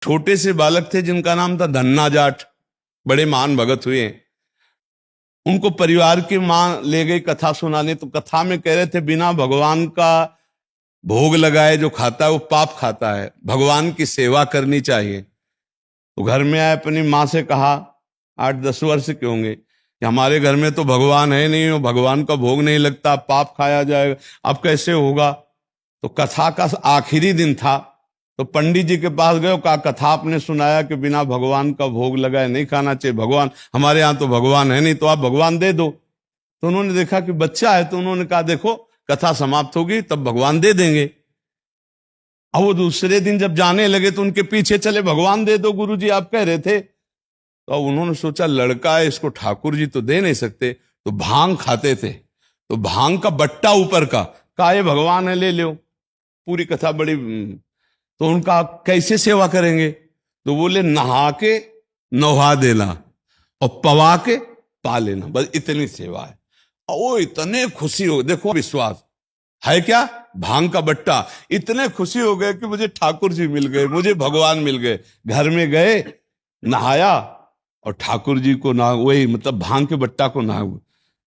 छोटे से बालक थे जिनका नाम था धन्ना जाट, बड़े महान भगत हुए। उनको परिवार की मां ले गई कथा सुनाने, तो कथा में कह रहे थे बिना भगवान का भोग लगाए जो खाता है वो पाप खाता है, भगवान की सेवा करनी चाहिए। तो घर में आए, अपनी माँ से कहा, 8-10 वर्ष के होंगे, कि हमारे घर में तो भगवान है नहीं, भगवान का भोग नहीं लगता, पाप खाया जाएगा, अब कैसे होगा। तो कथा का आखिरी दिन था, तो पंडित जी के पास गए, कहा कथा आपने सुनाया कि बिना भगवान का भोग लगाए नहीं खाना चाहिए, भगवान हमारे यहाँ तो भगवान है नहीं, तो आप भगवान दे दो। तो उन्होंने देखा कि बच्चा है, तो उन्होंने कहा देखो कथा समाप्त होगी तब भगवान दे देंगे। अब वो दूसरे दिन जब जाने लगे तो उनके पीछे चले, भगवान दे दो गुरुजी आप कह रहे थे। तो उन्होंने सोचा लड़का है, इसको ठाकुर जी तो दे नहीं सकते, तो भांग खाते थे, तो भांग का बट्टा ऊपर का, कहा ये भगवान है ले लो। पूरी कथा बड़ी। तो उनका कैसे सेवा करेंगे, तो बोले नहा के नहा देना और पवा के पा लेना, बस इतनी सेवा है। और वो इतने खुशी हो, देखो विश्वास है क्या, भांग का बट्टा, इतने खुशी हो गए कि मुझे ठाकुर जी मिल गए, मुझे भगवान मिल गए। घर में गए, नहाया और ठाकुर जी को ना, वही मतलब भांग के बट्टा को ना,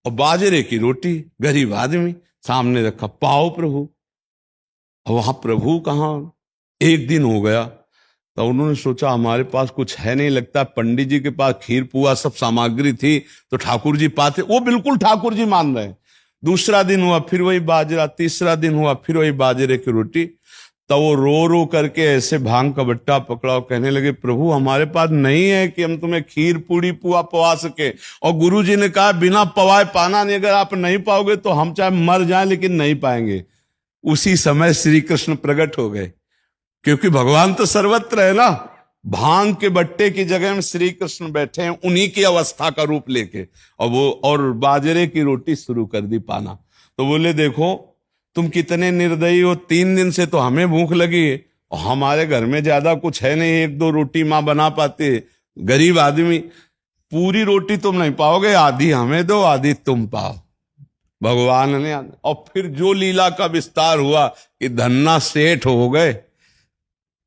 और बाजरे की रोटी, गरीब आदमी सामने रखा, पाओ प्रभु। और वहां प्रभु कहाँ। एक दिन हो गया, तो उन्होंने सोचा हमारे पास कुछ है नहीं, लगता पंडित जी के पास खीर पुआ सब सामग्री थी तो ठाकुर जी पाते, वो बिल्कुल ठाकुर जी मान रहे हैं। दूसरा दिन हुआ फिर वही बाजरा, तीसरा दिन हुआ फिर वही बाजरे की रोटी। तो वो रो रो करके ऐसे भांग का बट्टा पकड़ा, कहने लगे प्रभु हमारे पास नहीं है कि हम तुम्हें खीर पूड़ी पुआ पवा सके, और गुरु जी ने कहा बिना पवाए पाना नहीं, अगर आप नहीं पाओगे तो हम चाहे मर जाएं लेकिन नहीं पाएंगे। उसी समय श्री कृष्ण प्रकट हो गए, क्योंकि भगवान तो सर्वत्र है ना। भांग के बट्टे की जगह में श्री कृष्ण बैठे हैं, उन्हीं की अवस्था का रूप लेके, और वो और बाजरे की रोटी शुरू कर दी पाना। तो बोले देखो तुम कितने निर्दयी हो, 3 दिन से तो हमें भूख लगी है और हमारे घर में ज्यादा कुछ है नहीं, 1-2 रोटी माँ बना पाते, गरीब आदमी, पूरी रोटी तुम नहीं पाओगे, आधी हमें दो आधी तुम पाओ। भगवान ने, और फिर जो लीला का विस्तार हुआ कि धन्ना सेठ हो गए,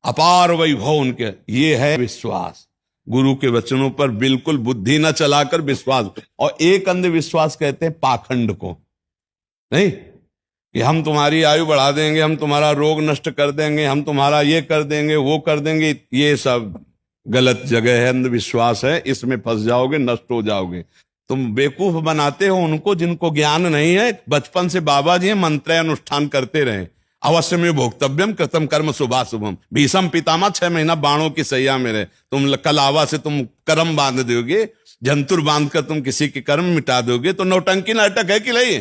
अपार वैभव उनके। ये है विश्वास, गुरु के वचनों पर बिल्कुल बुद्धि न चलाकर विश्वास। और एक अंधविश्वास कहते हैं पाखंड को, नहीं कि हम तुम्हारी आयु बढ़ा देंगे, हम तुम्हारा रोग नष्ट कर देंगे, हम तुम्हारा ये कर देंगे वो कर देंगे, ये सब गलत जगह है, अंधविश्वास है, इसमें फंस जाओगे, नष्ट हो जाओगे। तुम बेवकूफ बनाते हो उनको जिनको ज्ञान नहीं है। बचपन से बाबा जी मंत्र अनुष्ठान करते रहे, अवश्य में भोक्तव्यम कृतम कर्म शुभाशुभम, भीषम पितामह 6 महीना बाणों की सैया में रहे, तुम कलावा से तुम कर्म बांध दोगे, जंतुर बांध कर तुम किसी के कर्म मिटा दोगे, तो नौटंकी नाटक है कि नहीं।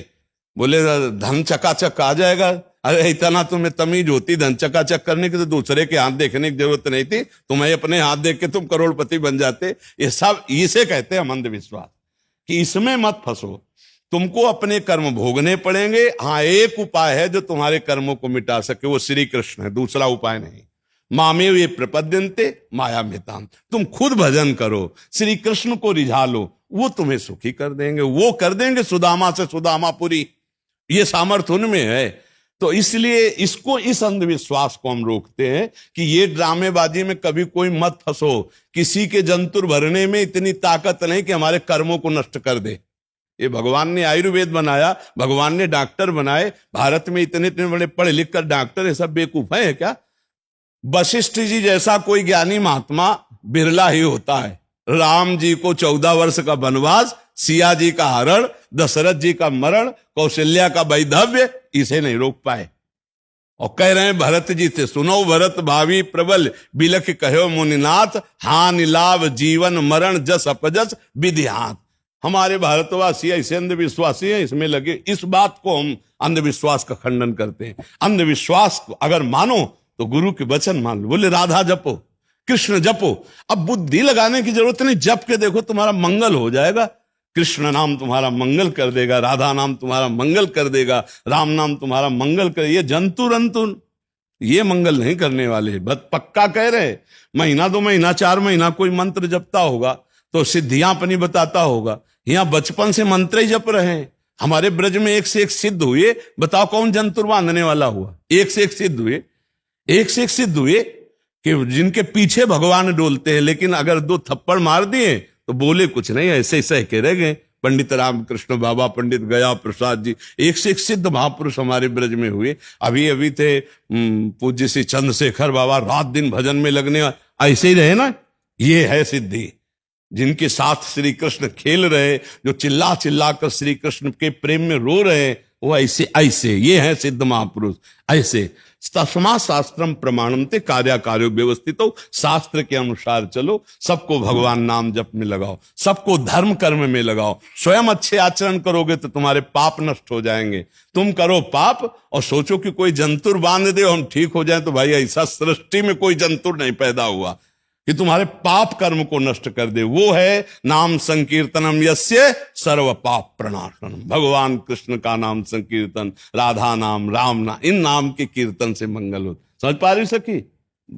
बोले धन चकाचक आ जाएगा, अरे इतना तुम्हें तमीज होती धन चकाचक करने की तो दूसरे के हाथ देखने की जरूरत नहीं थी, तुम्हें अपने हाथ देख के तुम करोड़पति बन जाते। ये सब इसे कहते हैं अंधविश्वास, कि इसमें मत फंसो, तुमको अपने कर्म भोगने पड़ेंगे। हाँ एक उपाय है जो तुम्हारे कर्मों को मिटा सके, वो श्री कृष्ण है, दूसरा उपाय नहीं। मामेव ये प्रपद्यन्ते माया मेताम, तुम खुद भजन करो, श्री कृष्ण को रिझा लो, वो तुम्हें सुखी कर देंगे, वो कर देंगे सुदामा से सुदामापुरी, ये सामर्थ्य उनमें है। तो इसलिए इसको, इस अंधविश्वास को हम रोकते हैं कि ये ड्रामेबाजी में कभी कोई मत फंसो, किसी के जंतुर भरने में इतनी ताकत नहीं कि हमारे कर्मों को नष्ट कर दे। ये भगवान ने आयुर्वेद बनाया, भगवान ने डॉक्टर बनाए, भारत में इतने इतने बड़े पढ़े लिख कर डॉक्टर, ये सब बेवकूफ है क्या। वशिष्ठ जी जैसा कोई ज्ञानी महात्मा बिरला ही होता है। राम जी को 14 वर्ष का वनवास, सिया जी का हरण, दशरथ जी का मरण, कौशल्या का वैधव्य, इसे नहीं रोक पाए। और कह रहे हैं भरत जी से, सुनो भरत भावी प्रबल, बिलख कहो मुनिनाथ, हानि लाभ जीवन मरण जस अपजस विधि हाथ। हमारे भारतवासी ऐसे अंधविश्वासी हैं, इसमें लगे। इस बात को हम अंधविश्वास का खंडन करते हैं। अंधविश्वास को अगर मानो तो गुरु के वचन मान लो। बोले राधा जपो, कृष्ण जपो, अब बुद्धि लगाने की जरूरत नहीं, जप के देखो तुम्हारा मंगल हो जाएगा। कृष्ण नाम तुम्हारा मंगल कर देगा, राधा नाम तुम्हारा मंगल कर देगा, राम नाम तुम्हारा मंगल कर। ये जंतु रंतु ये मंगल नहीं करने वाले, बस पक्का कह रहे। महीना 2 महीना 4 महीना कोई मंत्र जपता होगा तो सिद्धियां अपनी बताता होगा। यहां बचपन से मंत्र ही जप रहे हैं। हमारे ब्रज में एक से एक सिद्ध हुए, बताओ कौन जंतुर बांधने वाला हुआ। एक से एक सिद्ध हुए, एक से एक सिद्ध हुए कि जिनके पीछे भगवान डोलते हैं, लेकिन अगर 2 थप्पड़ मार दिए तो बोले कुछ नहीं, ऐसे ही सह के रह गए। पंडित रामकृष्ण बाबा, पंडित गया प्रसाद जी, एक से एक सिद्ध महापुरुष हमारे ब्रज में हुए। अभी अभी थे पूज्य श्री चंद्रशेखर बाबा, रात दिन भजन में लगने, ऐसे ही रहे ना। ये है सिद्धि, जिनके साथ श्री कृष्ण खेल रहे, जो चिल्ला चिल्ला कर श्री कृष्ण के प्रेम में रो रहे, वो ऐसे ऐसे, ये है सिद्ध महापुरुष ऐसे। तस्मा शास्त्रम प्रमाणमते कार्याकार्यो व्यवस्थित हो, शास्त्र के अनुसार चलो, सबको भगवान नाम जप में लगाओ, सबको धर्म कर्म में लगाओ। स्वयं अच्छे आचरण करोगे तो तुम्हारे पाप नष्ट हो जाएंगे। तुम करो पाप और सोचो कि कोई जंतुर बांध दे हम ठीक हो जाए, तो भाई ऐसा सृष्टि में कोई जंतुर नहीं पैदा हुआ कि तुम्हारे पाप कर्म को नष्ट कर दे। वो है नाम संकीर्तनम यस्य सर्व पाप प्रणाशनम। भगवान कृष्ण का नाम संकीर्तन, राधा नाम, राम नाम, इन नाम के कीर्तन से मंगल हो। समझ पा रही सखी?